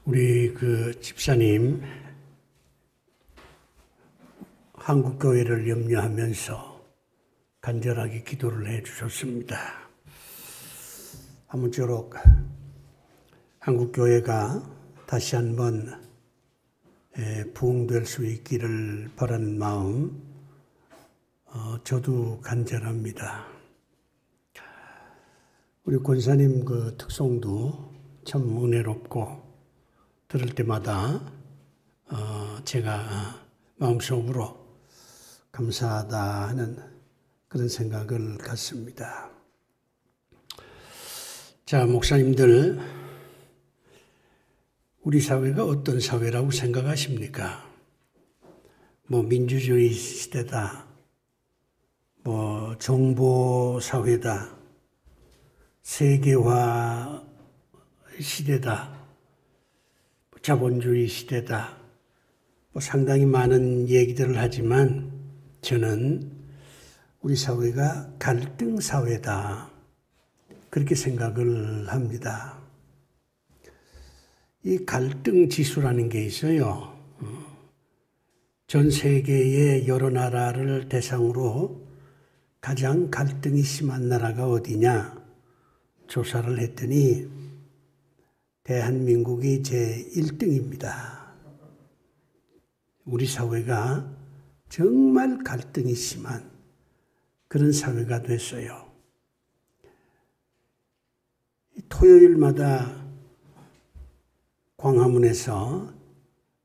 우리 집사님 한국교회를 염려하면서 간절하게 기도를 해 주셨습니다. 아무쪼록 한국교회가 다시 한번 부흥될 수 있기를 바라는 마음, 저도 간절합니다. 우리 권사님 특송도 참 은혜롭고 들을 때마다 제가 마음속으로 감사하다 하는 그런 생각을 갖습니다. 자, 목사님들, 우리 사회가 어떤 사회라고 생각하십니까? 민주주의 시대다, 정보 사회다, 세계화 시대다, 자본주의 시대다, 상당히 많은 얘기들을 하지만 저는 우리 사회가 갈등 사회다, 그렇게 생각을 합니다. 이 갈등 지수라는 게 있어요. 전 세계의 여러 나라를 대상으로 가장 갈등이 심한 나라가 어디냐 조사를 했더니 대한민국이 제1등입니다. 우리 사회가 정말 갈등이 심한 그런 사회가 됐어요. 토요일마다 광화문에서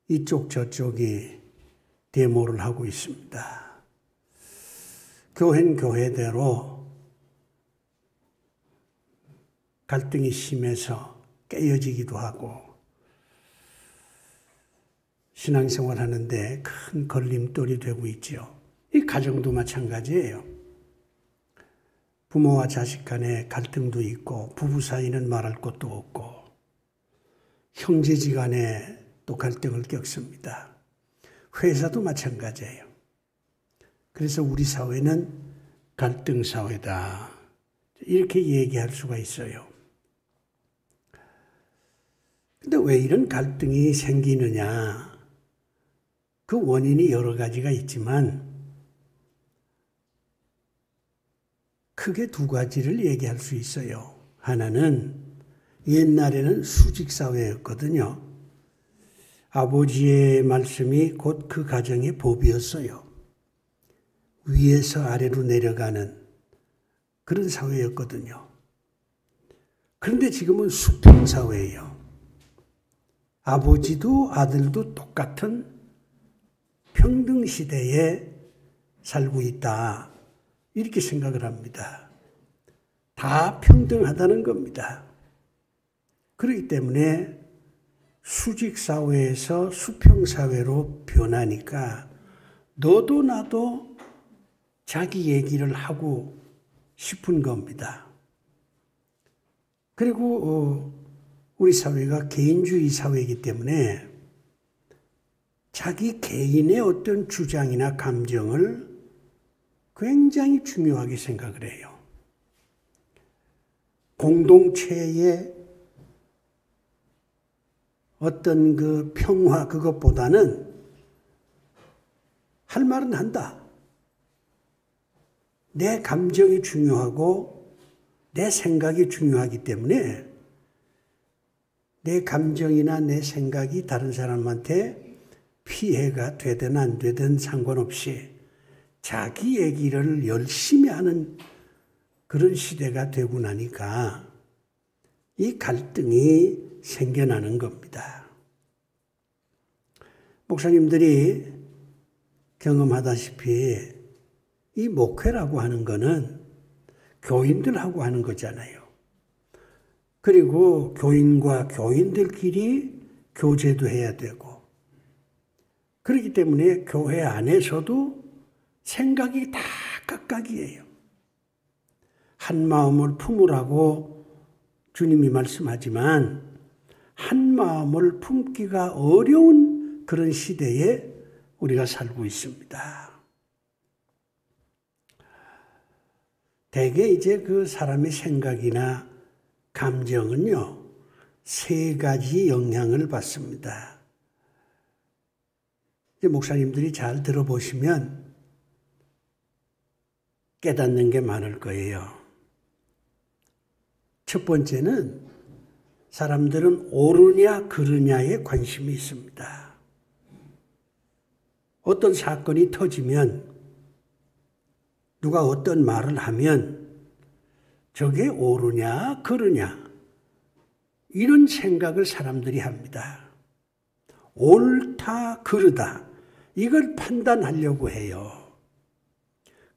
이쪽 저쪽이 데모를 하고 있습니다. 교회는 교회대로 갈등이 심해서 깨어지기도 하고 신앙생활 하는데 큰 걸림돌이 되고 있죠. 이 가정도 마찬가지예요. 부모와 자식 간에 갈등도 있고 부부 사이는 말할 것도 없고 형제지간에 또 갈등을 겪습니다. 회사도 마찬가지예요. 그래서 우리 사회는 갈등 사회다, 이렇게 얘기할 수가 있어요. 근데 왜 이런 갈등이 생기느냐? 그 원인이 여러 가지가 있지만 크게 두 가지를 얘기할 수 있어요. 하나는 옛날에는 수직사회였거든요. 아버지의 말씀이 곧 그 가정의 법이었어요. 위에서 아래로 내려가는 그런 사회였거든요. 그런데 지금은 수평사회예요. 아버지도 아들도 똑같은 평등 시대에 살고 있다, 이렇게 생각을 합니다. 다 평등하다는 겁니다. 그렇기 때문에 수직사회에서 수평사회로 변하니까 너도 나도 자기 얘기를 하고 싶은 겁니다. 그리고 우리 사회가 개인주의 사회이기 때문에 자기 개인의 어떤 주장이나 감정을 굉장히 중요하게 생각을 해요. 공동체의 어떤 평화, 그것보다는 할 말은 한다. 내 감정이 중요하고 내 생각이 중요하기 때문에 내 감정이나 내 생각이 다른 사람한테 피해가 되든 안 되든 상관없이 자기 얘기를 열심히 하는 그런 시대가 되고 나니까 이 갈등이 생겨나는 겁니다. 목사님들이 경험하다시피 이 목회라고 하는 거는 교인들하고 하는 거잖아요. 그리고 교인과 교인들끼리 교제도 해야 되고, 그렇기 때문에 교회 안에서도 생각이 다 각각이에요. 한 마음을 품으라고 주님이 말씀하지만 한 마음을 품기가 어려운 그런 시대에 우리가 살고 있습니다. 대개 이제 그 사람의 생각이나 감정은요, 세 가지 영향을 받습니다. 목사님들이 잘 들어보시면 깨닫는 게 많을 거예요. 첫 번째는 사람들은 옳으냐 그르냐에 관심이 있습니다. 어떤 사건이 터지면 누가 어떤 말을 하면 저게 옳으냐 그르냐 이런 생각을 사람들이 합니다. 옳다 그르다 이걸 판단하려고 해요.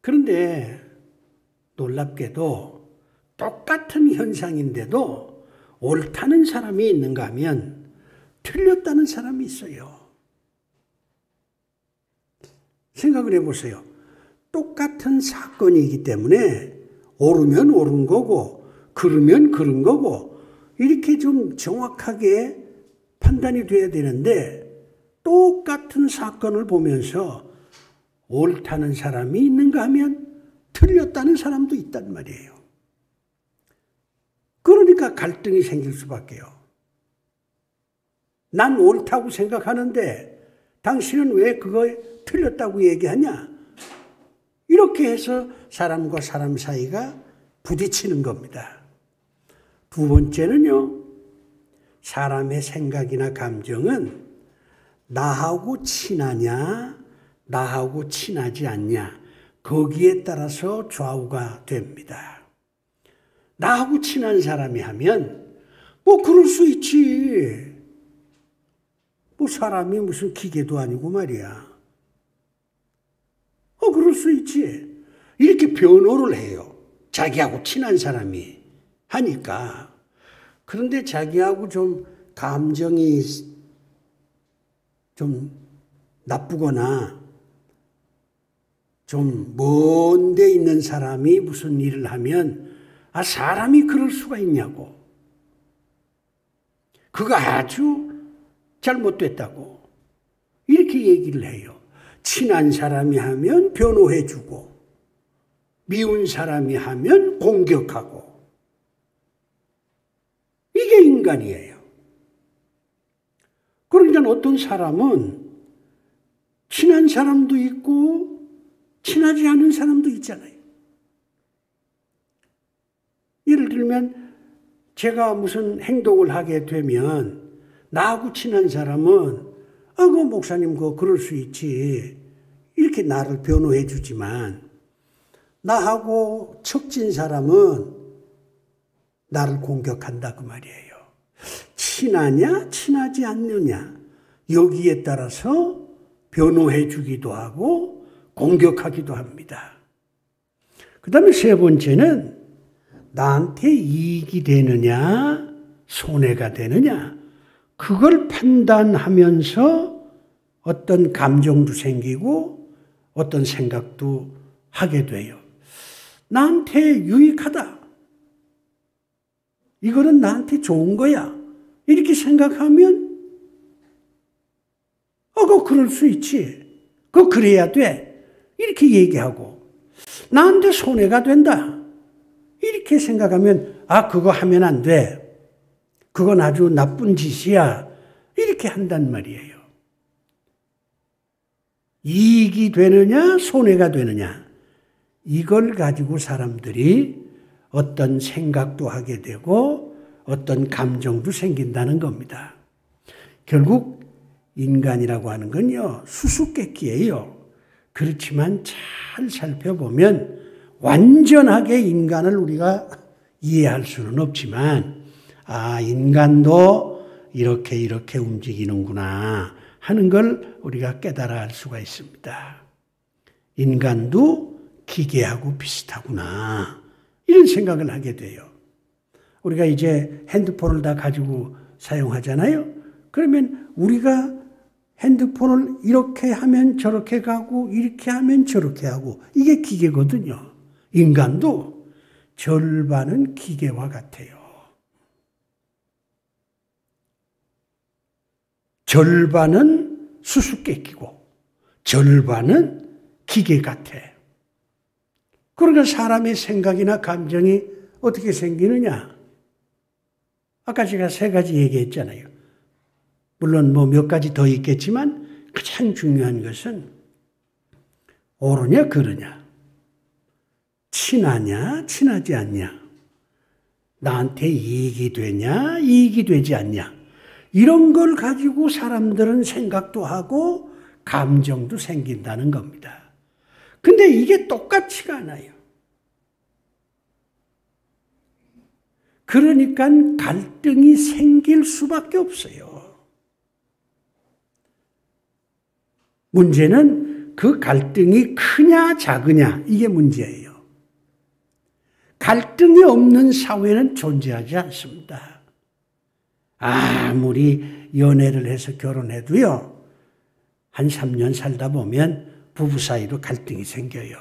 그런데 놀랍게도 똑같은 현상인데도 옳다는 사람이 있는가 하면 틀렸다는 사람이 있어요. 생각을 해보세요. 똑같은 사건이기 때문에 옳으면 옳은 거고 그르면 그른 거고 이렇게 좀 정확하게 판단이 돼야 되는데 똑같은 사건을 보면서 옳다는 사람이 있는가 하면 틀렸다는 사람도 있단 말이에요. 그러니까 갈등이 생길 수밖에요. 난 옳다고 생각하는데 당신은 왜 그거에 틀렸다고 얘기하냐? 이렇게 해서 사람과 사람 사이가 부딪히는 겁니다. 두 번째는요. 사람의 생각이나 감정은 나하고 친하냐, 나하고 친하지 않냐 거기에 따라서 좌우가 됩니다. 나하고 친한 사람이 하면 뭐 그럴 수 있지. 뭐 사람이 무슨 기계도 아니고 말이야. 그럴 수 있지. 이렇게 변호를 해요. 자기하고 친한 사람이 하니까. 그런데 자기하고 좀 감정이 좀 나쁘거나 좀 먼 데 있는 사람이 무슨 일을 하면 사람이 그럴 수가 있냐고. 그거 아주 잘못됐다고. 이렇게 얘기를 해요. 친한 사람이 하면 변호해주고 미운 사람이 하면 공격하고 이게 인간이에요. 그러니까 어떤 사람은 친한 사람도 있고 친하지 않은 사람도 있잖아요. 예를 들면 제가 무슨 행동을 하게 되면 나하고 친한 사람은 그 목사님 그럴 수 있지 이렇게 나를 변호해 주지만 나하고 척진 사람은 나를 공격한다 그 말이에요. 친하냐 친하지 않느냐 여기에 따라서 변호해 주기도 하고 공격하기도 합니다. 그 다음에 세 번째는 나한테 이익이 되느냐 손해가 되느냐 그걸 판단하면서 어떤 감정도 생기고 어떤 생각도 하게 돼요. 나한테 유익하다. 이거는 나한테 좋은 거야. 이렇게 생각하면 그럴 수 있지. 그래야 돼. 이렇게 얘기하고 나한테 손해가 된다. 이렇게 생각하면 그거 하면 안 돼. 그건 아주 나쁜 짓이야. 이렇게 한단 말이에요. 이익이 되느냐 손해가 되느냐 이걸 가지고 사람들이 어떤 생각도 하게 되고 어떤 감정도 생긴다는 겁니다. 결국 인간이라고 하는 건요 수수께끼예요. 그렇지만 잘 살펴보면 완전하게 인간을 우리가 이해할 수는 없지만 인간도 이렇게 움직이는구나 하는 걸 우리가 깨달아 알 수가 있습니다. 인간도 기계하고 비슷하구나 이런 생각을 하게 돼요. 우리가 이제 핸드폰을 다 가지고 사용하잖아요. 그러면 우리가 핸드폰을 이렇게 하면 저렇게 가고 이렇게 하면 저렇게 하고 이게 기계거든요. 인간도 절반은 기계와 같아요. 절반은 수수께끼고 절반은 기계 같아. 그러니까 사람의 생각이나 감정이 어떻게 생기느냐? 아까 제가 세 가지 얘기했잖아요. 물론 뭐 몇 가지 더 있겠지만 가장 중요한 것은 옳으냐 그르냐, 친하냐 친하지 않냐, 나한테 이익이 되냐 이익이 되지 않냐, 이런 걸 가지고 사람들은 생각도 하고 감정도 생긴다는 겁니다. 근데 이게 똑같지가 않아요. 그러니까 갈등이 생길 수밖에 없어요. 문제는 그 갈등이 크냐 작으냐, 이게 문제예요. 갈등이 없는 사회는 존재하지 않습니다. 아무리 연애를 해서 결혼해도요, 한 3년 살다 보면 부부 사이로 갈등이 생겨요.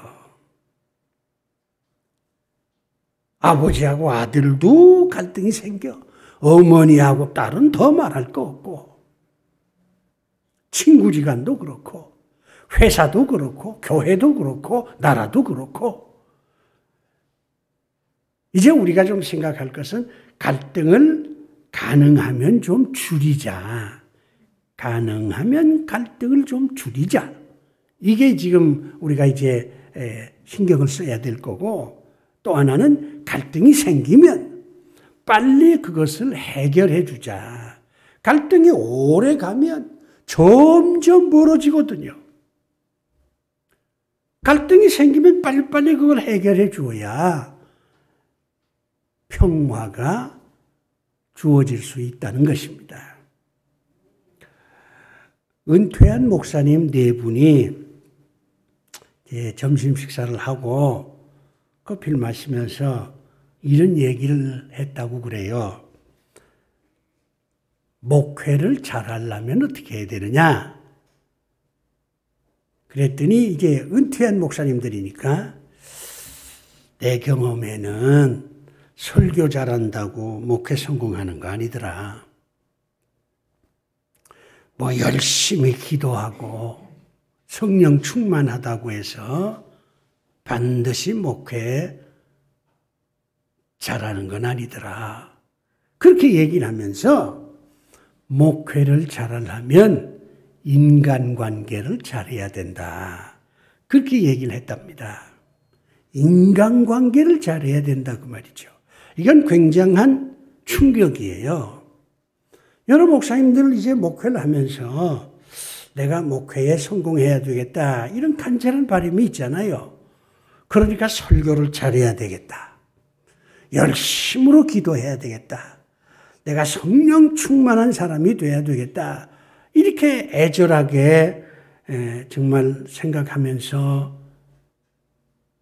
아버지하고 아들도 갈등이 생겨. 어머니하고 딸은 더 말할 거 없고, 친구지간도 그렇고, 회사도 그렇고, 교회도 그렇고, 나라도 그렇고. 이제 우리가 좀 생각할 것은 갈등을 가능하면 좀 줄이자. 가능하면 갈등을 좀 줄이자. 이게 지금 우리가 이제 신경을 써야 될 거고, 또 하나는 갈등이 생기면 빨리 그것을 해결해 주자. 갈등이 오래 가면 점점 멀어지거든요. 갈등이 생기면 빨리빨리 그걸 해결해 주어야 평화가 주어질 수 있다는 것입니다. 은퇴한 목사님 4분이 점심 식사를 하고 커피를 마시면서 이런 얘기를 했다고 그래요. 목회를 잘하려면 어떻게 해야 되느냐? 그랬더니 이제 은퇴한 목사님들이니까 내 경험에는 설교 잘한다고 목회 성공하는 거 아니더라. 뭐 열심히 기도하고 성령 충만하다고 해서 반드시 목회 잘하는 건 아니더라. 그렇게 얘기를 하면서 목회를 잘하려면 인간관계를 잘해야 된다. 그렇게 얘기를 했답니다. 인간관계를 잘해야 된다 그 말이죠. 이건 굉장한 충격이에요. 여러 목사님들 이제 목회를 하면서 내가 목회에 성공해야 되겠다, 이런 간절한 바람이 있잖아요. 그러니까 설교를 잘해야 되겠다. 열심으로 기도해야 되겠다. 내가 성령 충만한 사람이 돼야 되겠다. 이렇게 애절하게 정말 생각하면서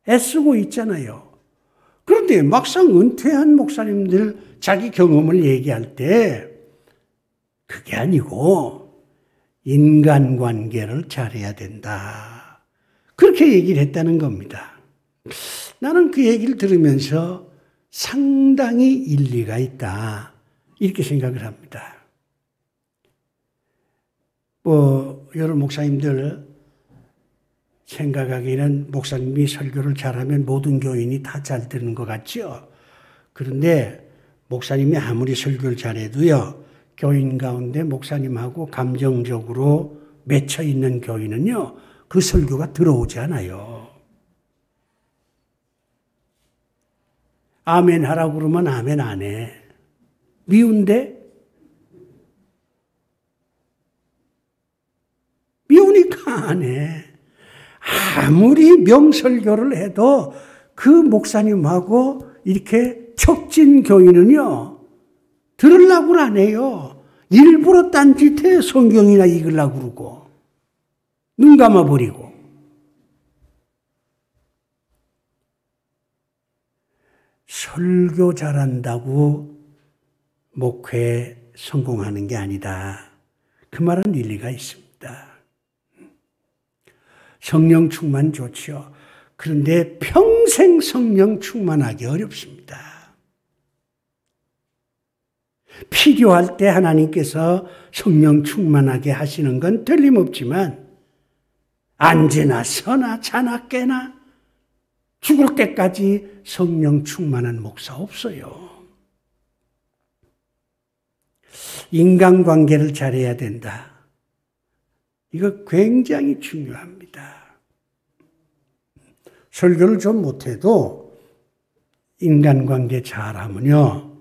애쓰고 있잖아요. 그런데 막상 은퇴한 목사님들 자기 경험을 얘기할 때 그게 아니고 인간관계를 잘해야 된다. 그렇게 얘기를 했다는 겁니다. 나는 그 얘기를 들으면서 상당히 일리가 있다, 이렇게 생각을 합니다. 여러 목사님들 생각하기에는 목사님이 설교를 잘하면 모든 교인이 다 잘 듣는 것 같죠. 그런데 목사님이 아무리 설교를 잘해도요, 교인 가운데 목사님하고 감정적으로 맺혀 있는 교인은요, 그 설교가 들어오지 않아요. 아멘 하라고 그러면 아멘 안 해. 미운데? 미우니까 안 해. 아무리 명설교를 해도 그 목사님하고 이렇게 척진 교인은요, 들으려고 안 해요. 일부러 딴짓해. 성경이나 읽으려고 그러고 눈 감아버리고. 설교 잘한다고 목회에 성공하는 게 아니다. 그 말은 일리가 있습니다. 성령 충만 좋지요. 그런데 평생 성령 충만하기 어렵습니다. 필요할 때 하나님께서 성령 충만하게 하시는 건 틀림없지만 앉으나 서나 자나 깨나 죽을 때까지 성령 충만한 목사 없어요. 인간관계를 잘해야 된다. 이거 굉장히 중요합니다. 설교를 좀 못해도 인간관계 잘하면요,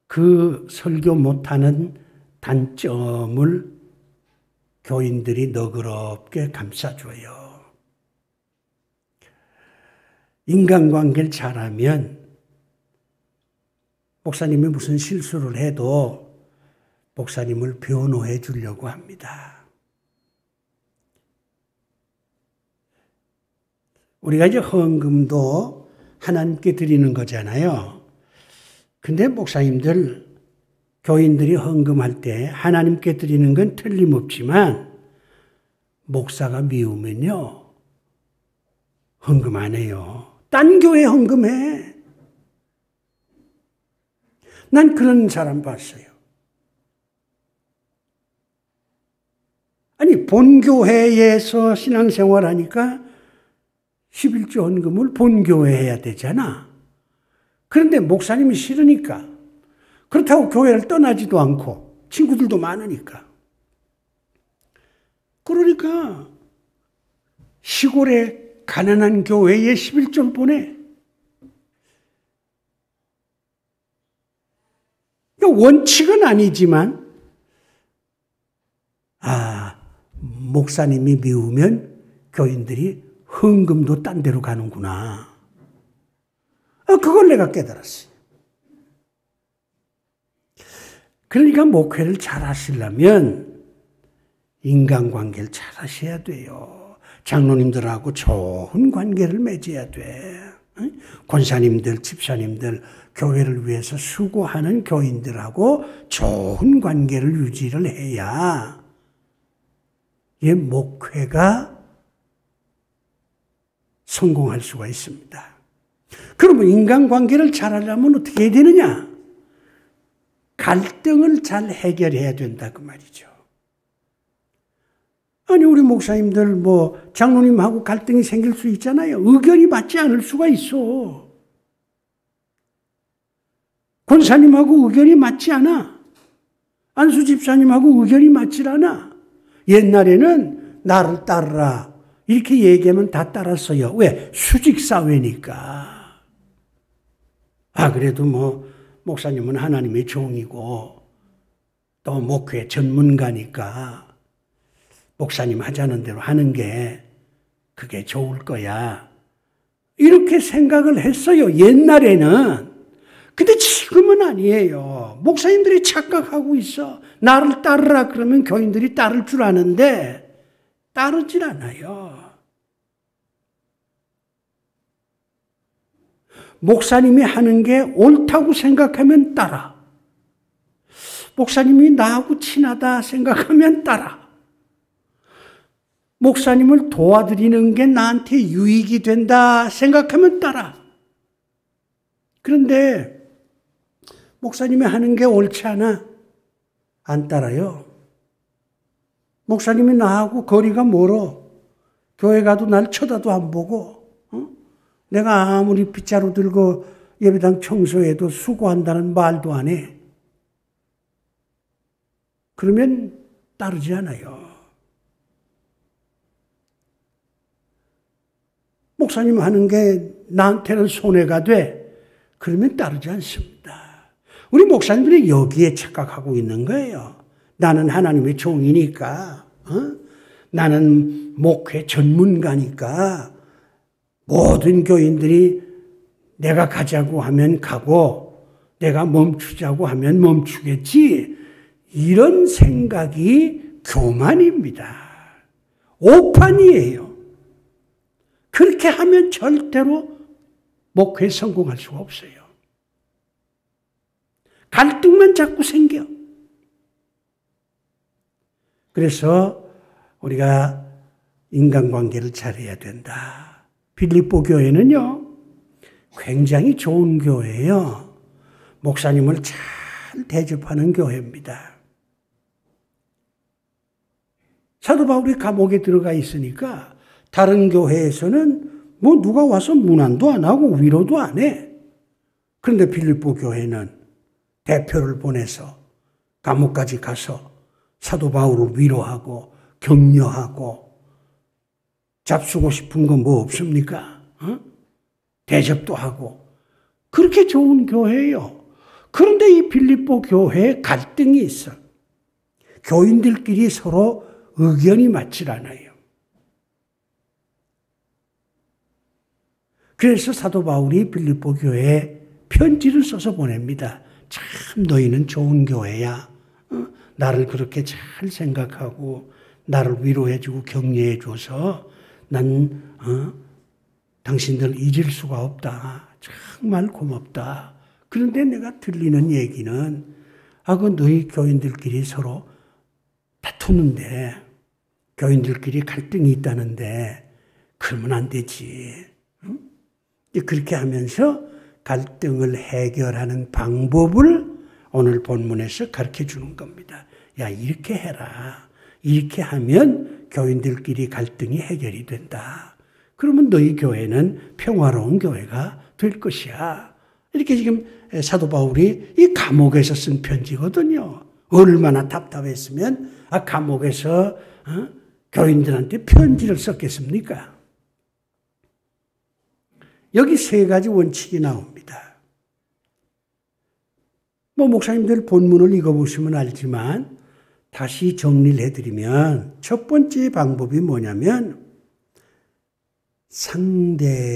그 설교 못하는 단점을 교인들이 너그럽게 감싸줘요. 인간관계를 잘하면 목사님이 무슨 실수를 해도 목사님을 변호해 주려고 합니다. 우리가 이제 헌금도 하나님께 드리는 거잖아요. 근데 목사님들, 교인들이 헌금할 때 하나님께 드리는 건 틀림없지만 목사가 미우면요, 헌금 안 해요. 딴 교회 헌금해. 난 그런 사람 봤어요. 아니, 본교회에서 신앙생활 하니까 11조 헌금을 본교회에 해야 되잖아. 그런데 목사님이 싫으니까, 그렇다고 교회를 떠나지도 않고 친구들도 많으니까, 그러니까 시골에 가난한 교회에 11조를 보내. 원칙은 아니지만, 목사님이 미우면 교인들이 헌금도 딴 데로 가는구나. 그걸 내가 깨달았어요. 그러니까 목회를 잘 하시려면 인간관계를 잘 하셔야 돼요. 장로님들하고 좋은 관계를 맺어야 돼. 권사님들, 집사님들, 교회를 위해서 수고하는 교인들하고 좋은 관계를 유지를 해야 이 목회가 성공할 수가 있습니다. 그러면 인간관계를 잘하려면 어떻게 해야 되느냐? 갈등을 잘 해결해야 된다 그 말이죠. 아니, 우리 목사님들 장로님하고 갈등이 생길 수 있잖아요. 의견이 맞지 않을 수가 있어. 권사님하고 의견이 맞지 않아. 안수 집사님하고 의견이 맞질 않아. 옛날에는 나를 따르라 이렇게 얘기하면 다 따랐어요. 왜? 수직사회니까. 그래도 목사님은 하나님의 종이고 또 목회 전문가니까 목사님 하자는 대로 하는 게 그게 좋을 거야. 이렇게 생각을 했어요. 옛날에는. 근데 지금은 아니에요. 목사님들이 착각하고 있어. 나를 따르라 그러면 교인들이 따를 줄 아는데 따르질 않아요. 목사님이 하는 게 옳다고 생각하면 따라. 목사님이 나하고 친하다 생각하면 따라. 목사님을 도와드리는 게 나한테 유익이 된다 생각하면 따라. 그런데 목사님이 하는 게 옳지 않아? 안 따라요. 목사님이 나하고 거리가 멀어. 교회 가도 날 쳐다도 안 보고, 내가 아무리 빗자루 들고 예배당 청소해도 수고한다는 말도 안 해. 그러면 따르지 않아요. 목사님 하는 게 나한테는 손해가 돼. 그러면 따르지 않습니다. 우리 목사님들이 여기에 착각하고 있는 거예요. 나는 하나님의 종이니까, 나는 목회 전문가니까 모든 교인들이 내가 가자고 하면 가고 내가 멈추자고 하면 멈추겠지. 이런 생각이 교만입니다. 오판이에요. 그렇게 하면 절대로 목회에 성공할 수가 없어요. 갈등만 자꾸 생겨. 그래서 우리가 인간관계를 잘해야 된다. 빌립보 교회는요, 굉장히 좋은 교회예요. 목사님을 잘 대접하는 교회입니다. 사도 바울이 감옥에 들어가 있으니까 다른 교회에서는 누가 와서 문안도 안 하고 위로도 안 해. 그런데 빌립보 교회는 대표를 보내서 감옥까지 가서 사도 바울을 위로하고 격려하고 잡수고 싶은 거 뭐 없습니까? 대접도 하고 그렇게 좋은 교회예요. 그런데 이 빌립보 교회에 갈등이 있어. 교인들끼리 서로 의견이 맞질 않아요. 그래서 사도 바울이 빌립보 교회에 편지를 써서 보냅니다. 참 너희는 좋은 교회야. 나를 그렇게 잘 생각하고 나를 위로해주고 격려해줘서 난 당신들 잊을 수가 없다. 정말 고맙다. 그런데 내가 들리는 얘기는 그 너희 교인들끼리 서로 다투는데 교인들끼리 갈등이 있다는데 그러면 안 되지. 그렇게 하면서 갈등을 해결하는 방법을 오늘 본문에서 가르쳐 주는 겁니다. 야, 이렇게 해라. 이렇게 하면 교인들끼리 갈등이 해결이 된다. 그러면 너희 교회는 평화로운 교회가 될 것이야. 이렇게 지금 사도 바울이 이 감옥에서 쓴 편지거든요. 얼마나 답답했으면 감옥에서 교인들한테 편지를 썼겠습니까? 여기 세 가지 원칙이 나옵니다. 목사님들 본문을 읽어보시면 알지만 다시 정리를 해드리면 첫 번째 방법이 뭐냐면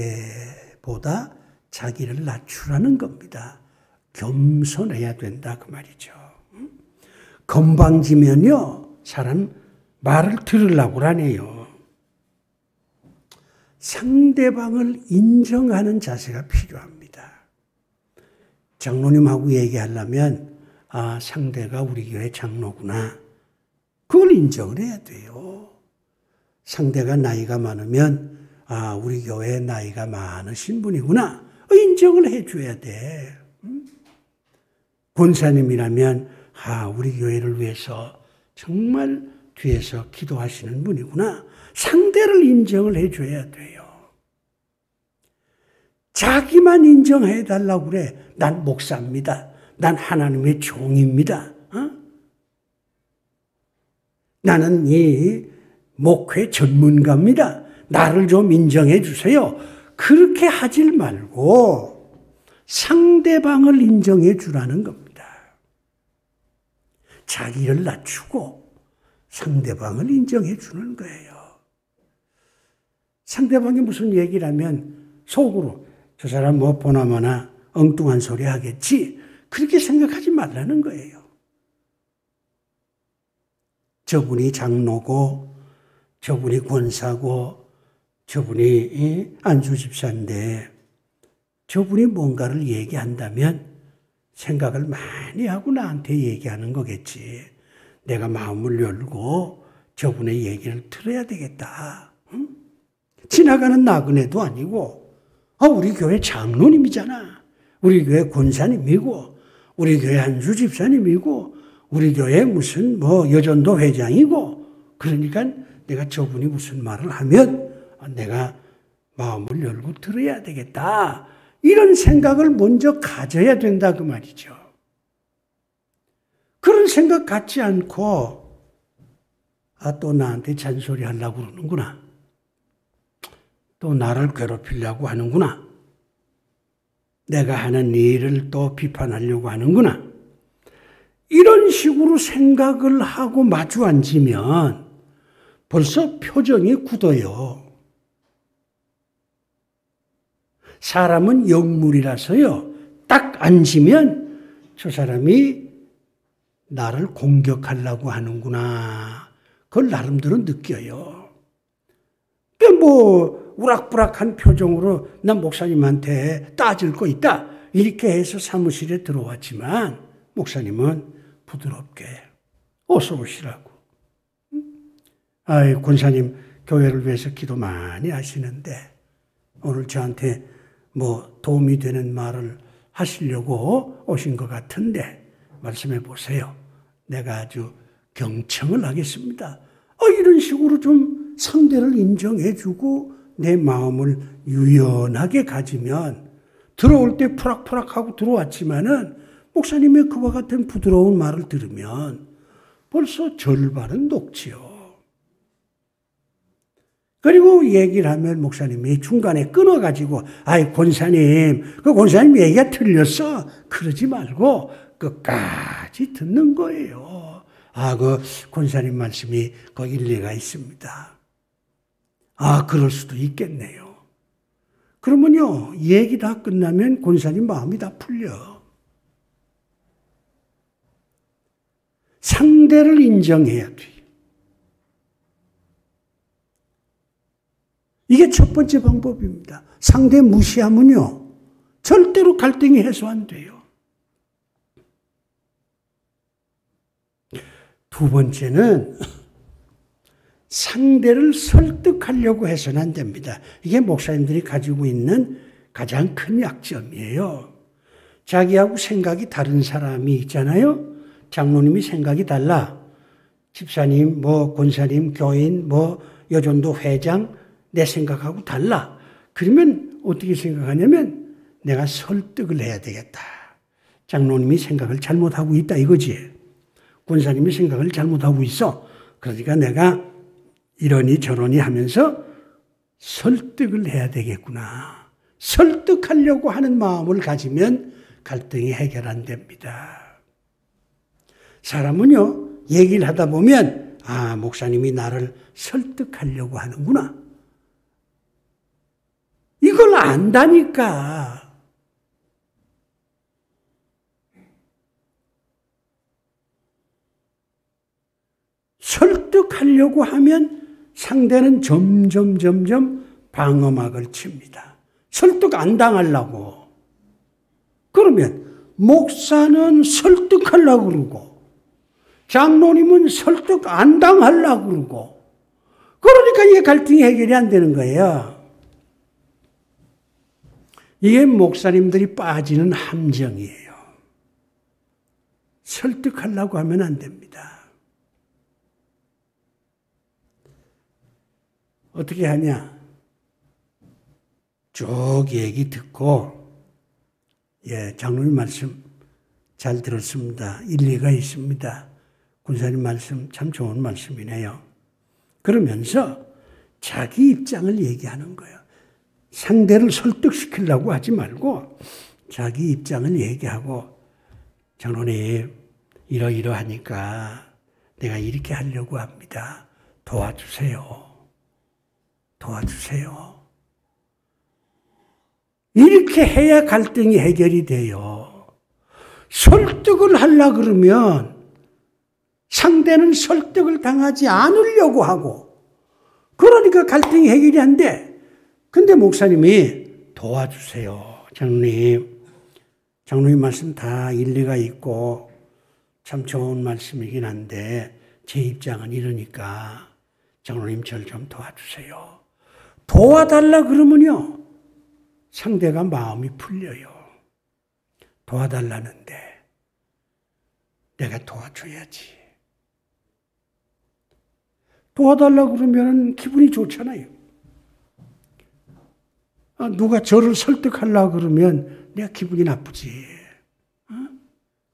상대보다 자기를 낮추라는 겁니다. 겸손해야 된다 그 말이죠. 건방지면요 사람 말을 들으려고 하네요. 상대방을 인정하는 자세가 필요합니다. 장로님하고 얘기하려면 상대가 우리 교회 장로구나. 그걸 인정을 해야 돼요. 상대가 나이가 많으면 우리 교회에 나이가 많으신 분이구나. 인정을 해줘야 돼. 권사님이라면 우리 교회를 위해서 정말 뒤에서 기도하시는 분이구나. 상대를 인정을 해줘야 돼요. 자기만 인정해달라고 그래. 난 목사입니다. 난 하나님의 종입니다. 나는 이 목회 전문가입니다. 나를 좀 인정해 주세요. 그렇게 하질 말고 상대방을 인정해 주라는 겁니다. 자기를 낮추고 상대방을 인정해 주는 거예요. 상대방이 무슨 얘기를 하면 속으로 저 사람 뭐 보나마나 엉뚱한 소리 하겠지. 그렇게 생각하지 말라는 거예요. 저분이 장로고 저분이 권사고 저분이 안수집사인데 저분이 뭔가를 얘기한다면 생각을 많이 하고 나한테 얘기하는 거겠지. 내가 마음을 열고 저분의 얘기를 들어야 되겠다. 지나가는 나그네도 아니고 우리 교회 장로님이잖아. 우리 교회 권사님이고 우리 교회 안수 집사님이고 우리 교회 무슨 여전도 회장이고 그러니까 내가 저분이 무슨 말을 하면 내가 마음을 열고 들어야 되겠다. 이런 생각을 먼저 가져야 된다 그 말이죠. 그런 생각 갖지 않고 또 나한테 잔소리 하려고 그러는구나. 또 나를 괴롭히려고 하는구나. 내가 하는 일을 또 비판하려고 하는구나. 이런 식으로 생각을 하고 마주 앉으면 벌써 표정이 굳어요. 사람은 영물이라서요. 딱 앉으면 저 사람이 나를 공격하려고 하는구나. 그걸 나름대로 느껴요. 우락부락한 표정으로 난 목사님한테 따질 거 있다. 이렇게 해서 사무실에 들어왔지만 목사님은 부드럽게 어서 오시라고. 권사님 교회를 위해서 기도 많이 하시는데 오늘 저한테 도움이 되는 말을 하시려고 오신 것 같은데 말씀해 보세요. 내가 아주 경청을 하겠습니다. 이런 식으로 좀 상대를 인정해 주고 내 마음을 유연하게 가지면 들어올 때 푸락푸락하고 들어왔지만은 목사님의 그와 같은 부드러운 말을 들으면 벌써 절반은 녹지요. 그리고 얘기를 하면 목사님이 중간에 끊어가지고 아이 권사님 그 권사님 얘기가 틀렸어 그러지 말고 끝까지 듣는 거예요. 아, 그 권사님 말씀이 거기 일리가 있습니다. 아, 그럴 수도 있겠네요. 그러면요 얘기 다 끝나면 권사님 마음이 다 풀려. 상대를 인정해야 돼요. 이게 첫 번째 방법입니다. 상대 무시하면요 절대로 갈등이 해소 안 돼요. 두 번째는 상대를 설득하려고 해서는 안 됩니다. 이게 목사님들이 가지고 있는 가장 큰 약점이에요. 자기하고 생각이 다른 사람이 있잖아요. 장로님이 생각이 달라. 집사님, 권사님, 교인, 여전도 회장 내 생각하고 달라. 그러면 어떻게 생각하냐면 내가 설득을 해야 되겠다. 장로님이 생각을 잘못하고 있다 이거지. 권사님이 생각을 잘못하고 있어. 그러니까 내가 이러니 저러니 하면서 설득을 해야 되겠구나. 설득하려고 하는 마음을 가지면 갈등이 해결 안 됩니다. 사람은요, 얘기를 하다 보면, 아, 목사님이 나를 설득하려고 하는구나. 이걸 안다니까. 설득하려고 하면 상대는 점점 방어막을 칩니다. 설득 안 당하려고. 그러면 목사는 설득하려고 그러고 장로님은 설득 안 당하려고 그러고 그러니까 이게 갈등이 해결이 안 되는 거예요. 이게 목사님들이 빠지는 함정이에요. 설득하려고 하면 안 됩니다. 어떻게 하냐? 쭉 얘기 듣고, 장로님 말씀 잘 들었습니다. 일리가 있습니다. 군사님 말씀 참 좋은 말씀이네요. 그러면서 자기 입장을 얘기하는 거예요. 상대를 설득시키려고 하지 말고 자기 입장을 얘기하고, 장로님 이러이러하니까 내가 이렇게 하려고 합니다. 도와주세요. 이렇게 해야 갈등이 해결이 돼요. 설득을 하려고 그러면 상대는 설득을 당하지 않으려고 하고 그러니까 갈등이 해결이 안 돼. 근데 목사님이 도와주세요. 장로님 말씀 다 일리가 있고 참 좋은 말씀이긴 한데 제 입장은 이러니까 장로님 저를 좀 도와주세요. 도와달라 그러면요 상대가 마음이 풀려요. 도와달라는데 내가 도와줘야지. 도와달라 그러면 기분이 좋잖아요. 누가 저를 설득하려고 그러면 내가 기분이 나쁘지.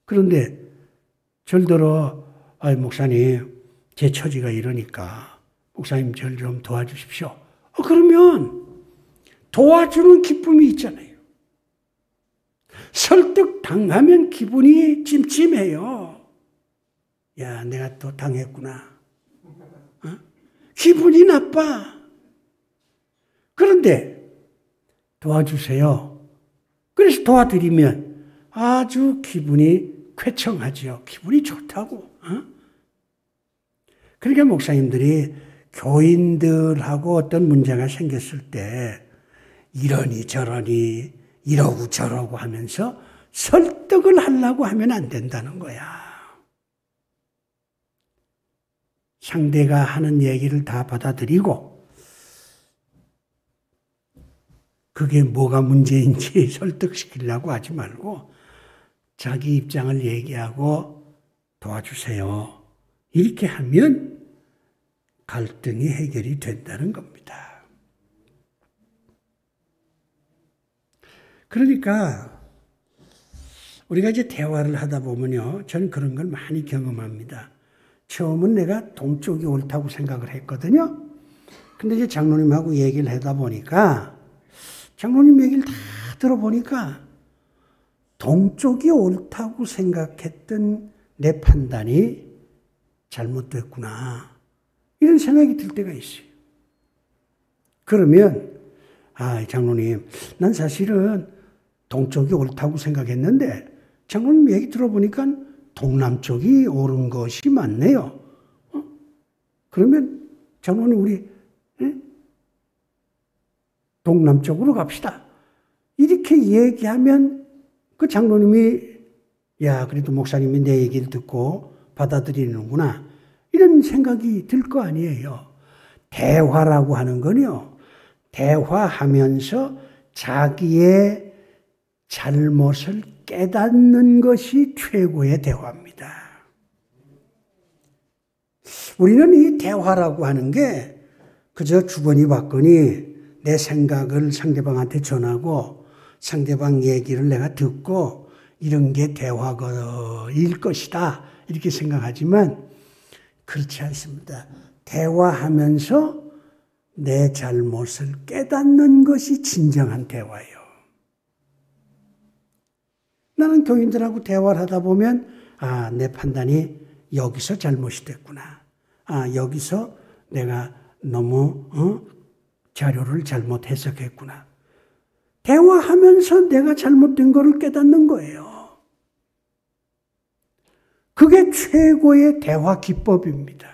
그런데 절더러 목사님 제 처지가 이러니까 목사님 저를 좀 도와주십시오. 그러면 도와주는 기쁨이 있잖아요. 설득 당하면 기분이 찜찜해요. 야, 내가 또 당했구나. 기분이 나빠. 그런데 도와주세요. 그래서 도와드리면 아주 기분이 쾌청하죠. 기분이 좋다고. 그러니까 목사님들이 교인들하고 어떤 문제가 생겼을 때 이러니 저러니 이러고 저러고 하면서 설득을 하려고 하면 안 된다는 거야. 상대가 하는 얘기를 다 받아들이고 그게 뭐가 문제인지 설득시키려고 하지 말고 자기 입장을 얘기하고 도와주세요. 이렇게 하면 갈등이 해결이 된다는 겁니다. 그러니까 우리가 이제 대화를 하다 보면요. 저는 그런 걸 많이 경험합니다. 처음은 내가 동쪽이 옳다고 생각을 했거든요. 근데 이제 장로님하고 얘기를 하다 보니까 장로님 얘기를 다 들어보니까 동쪽이 옳다고 생각했던 내 판단이 잘못됐구나. 이런 생각이 들 때가 있어요. 그러면 장로님, 난 사실은 동쪽이 옳다고 생각했는데 장로님 얘기 들어보니까 동남쪽이 옳은 것이 맞네요. 그러면 장로님 우리 동남쪽으로 갑시다. 이렇게 얘기하면 그 장로님이 그래도 목사님이 내 얘기를 듣고 받아들이는구나. 이런 생각이 들 거 아니에요. 대화라고 하는 건요. 대화하면서 자기의 잘못을 깨닫는 것이 최고의 대화입니다. 우리는 이 대화라고 하는 게 그저 주거니 받거니 내 생각을 상대방한테 전하고 상대방 얘기를 내가 듣고 이런 게 대화일 것이다. 이렇게 생각하지만 그렇지 않습니다. 대화하면서 내 잘못을 깨닫는 것이 진정한 대화예요. 나는 교인들하고 대화를 하다 보면 내 판단이 여기서 잘못이 됐구나. 여기서 내가 너무 자료를 잘못 해석했구나. 대화하면서 내가 잘못된 것을 깨닫는 거예요. 그게 최고의 대화 기법입니다.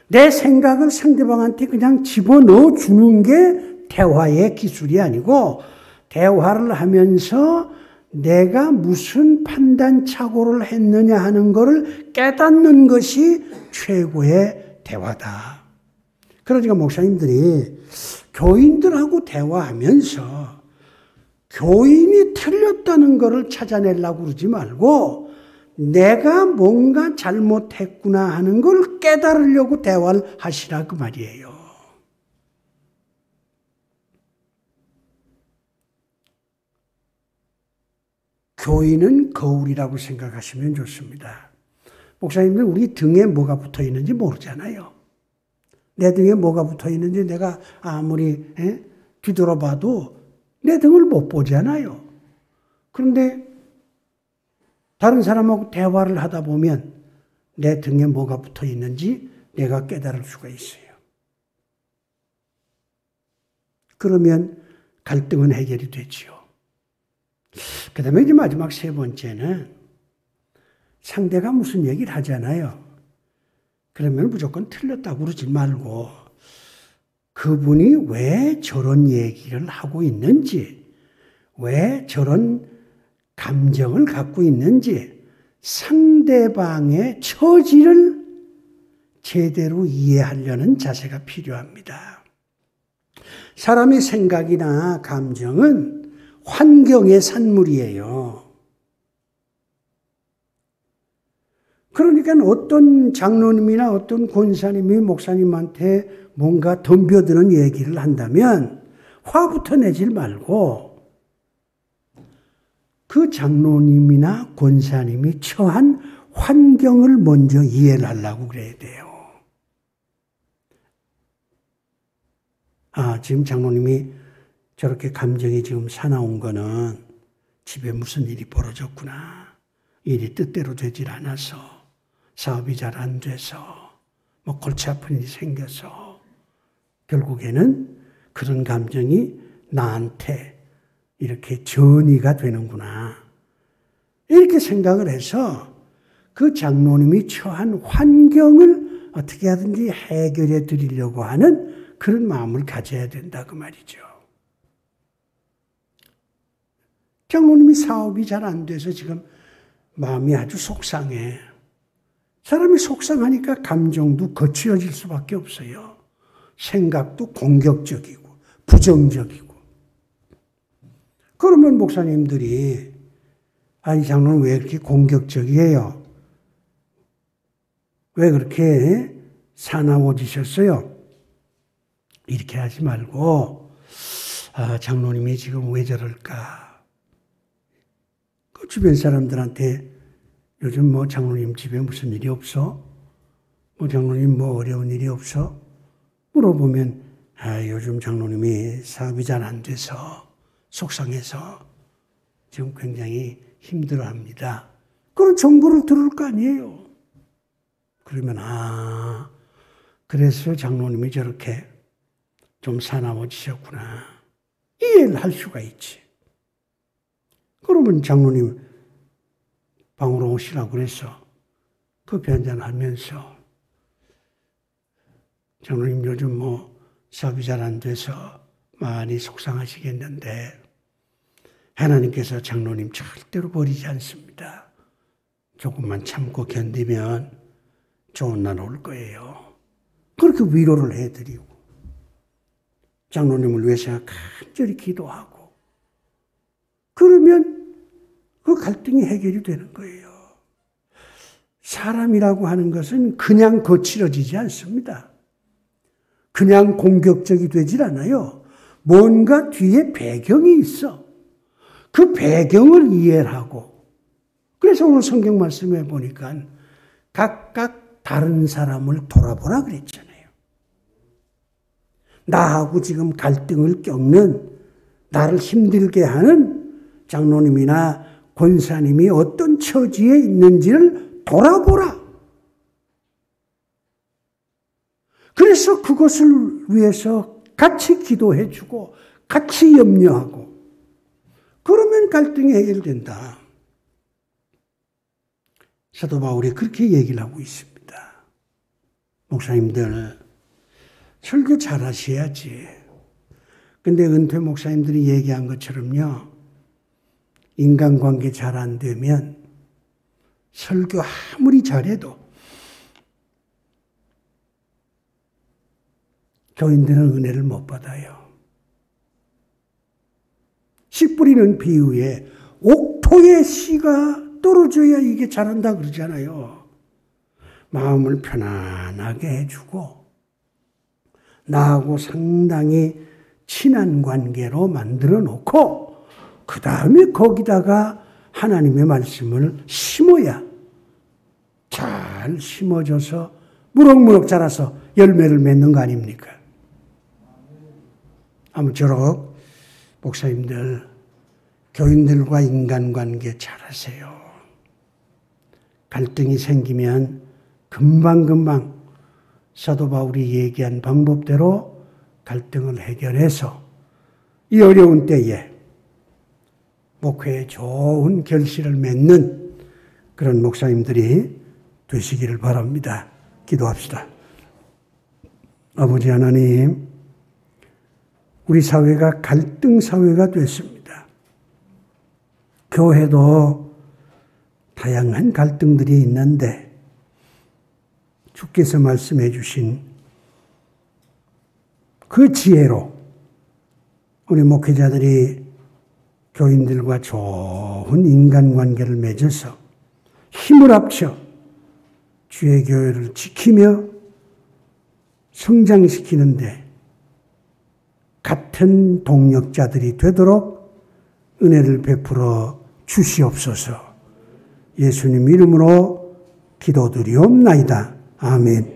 내 생각을 상대방한테 그냥 집어넣어 주는 게 대화의 기술이 아니고 대화를 하면서 내가 무슨 판단 착오를 했느냐 하는 것을 깨닫는 것이 최고의 대화다. 그러니까 목사님들이 교인들하고 대화하면서 교인이 틀렸다는 것을 찾아내려고 그러지 말고 내가 뭔가 잘못했구나 하는 걸 깨달으려고 대화를 하시라 그 말이에요. 교인은 거울이라고 생각하시면 좋습니다. 목사님들 우리 등에 뭐가 붙어 있는지 모르잖아요. 내 등에 뭐가 붙어 있는지 내가 아무리 뒤돌아봐도 내 등을 못 보잖아요. 그런데 다른 사람하고 대화를 하다 보면 내 등에 뭐가 붙어 있는지 내가 깨달을 수가 있어요. 그러면 갈등은 해결이 되지요. 그 다음에 이제 마지막 세 번째는 상대가 무슨 얘기를 하잖아요. 그러면 무조건 틀렸다고 그러지 말고 그분이 왜 저런 얘기를 하고 있는지, 왜 저런 감정을 갖고 있는지 상대방의 처지를 제대로 이해하려는 자세가 필요합니다. 사람의 생각이나 감정은 환경의 산물이에요. 그러니까 어떤 장로님이나 어떤 권사님이 목사님한테 뭔가 덤벼드는 얘기를 한다면 화부터 내질 말고 그 장로님이나 권사님이 처한 환경을 먼저 이해를 하려고 그래야 돼요. 지금 장로님이 저렇게 감정이 지금 사나운 거는 집에 무슨 일이 벌어졌구나. 일이 뜻대로 되질 않아서 사업이 잘 안 돼서 뭐 골치 아픈 일이 생겨서 결국에는 그런 감정이 나한테 이렇게 전이가 되는구나. 이렇게 생각을 해서 그 장로님이 처한 환경을 어떻게 하든지 해결해 드리려고 하는 그런 마음을 가져야 된다 그 말이죠. 장로님이 사업이 잘 안 돼서 지금 마음이 아주 속상해. 사람이 속상하니까 감정도 거칠어질 수밖에 없어요. 생각도 공격적이고 부정적이고. 그러면 목사님들이 이 장로는 왜 이렇게 공격적이에요? 왜 그렇게 사나워지셨어요? 이렇게 하지 말고 장로님이 지금 왜 저럴까? 그 주변 사람들한테 요즘 뭐 장로님 집에 무슨 일이 없어? 뭐 장로님 뭐 어려운 일이 없어? 물어보면 요즘 장로님이 사업이 잘 안 돼서 속상해서 지금 굉장히 힘들어합니다. 그런 정보를 들을 거 아니에요. 그러면 그래서 장로님이 저렇게 좀 사나워지셨구나. 이해를 할 수가 있지. 그러면 장로님 방으로 오시라고 그래서 커피 한잔 하면서 장로님 요즘 뭐 사업이 잘 안 돼서 많이 속상하시겠는데 하나님께서 장로님 절대로 버리지 않습니다. 조금만 참고 견디면 좋은 날 올 거예요. 그렇게 위로를 해드리고 장로님을 위해서 간절히 기도하고 그러면 그 갈등이 해결이 되는 거예요. 사람이라고 하는 것은 그냥 거칠어지지 않습니다. 그냥 공격적이 되질 않아요. 뭔가 뒤에 배경이 있어. 그 배경을 이해를 하고 그래서 오늘 성경 말씀에 보니까 각각 다른 사람을 돌아보라 그랬잖아요. 나하고 지금 갈등을 겪는 나를 힘들게 하는 장로님이나 권사님이 어떤 처지에 있는지를 돌아보라. 그래서 그것을 위해서 같이 기도해주고 같이 염려하고 그러면 갈등이 해결된다. 사도 바울이 그렇게 얘기를 하고 있습니다. 목사님들 설교 잘하셔야지. 근데 은퇴 목사님들이 얘기한 것처럼요. 인간관계 잘 안 되면 설교 아무리 잘해도 교인들은 은혜를 못 받아요. 씨 뿌리는 비유에 옥토의 씨가 떨어져야 이게 자란다 그러잖아요. 마음을 편안하게 해주고 나하고 상당히 친한 관계로 만들어 놓고 그 다음에 거기다가 하나님의 말씀을 심어야 잘 심어져서 무럭무럭 자라서 열매를 맺는 거 아닙니까? 아무쪼록 목사님들 교인들과 인간관계 잘하세요. 갈등이 생기면 금방금방 사도 바울이 얘기한 방법대로 갈등을 해결해서 이 어려운 때에 목회에 좋은 결실을 맺는 그런 목사님들이 되시기를 바랍니다. 기도합시다. 아버지 하나님, 우리 사회가 갈등 사회가 됐습니다. 교회도 다양한 갈등들이 있는데 주께서 말씀해 주신 그 지혜로 우리 목회자들이 교인들과 좋은 인간관계를 맺어서 힘을 합쳐 주의 교회를 지키며 성장시키는데 같은 동력자들이 되도록 은혜를 베풀어 주시옵소서. 예수님 이름으로 기도드리옵나이다. 아멘.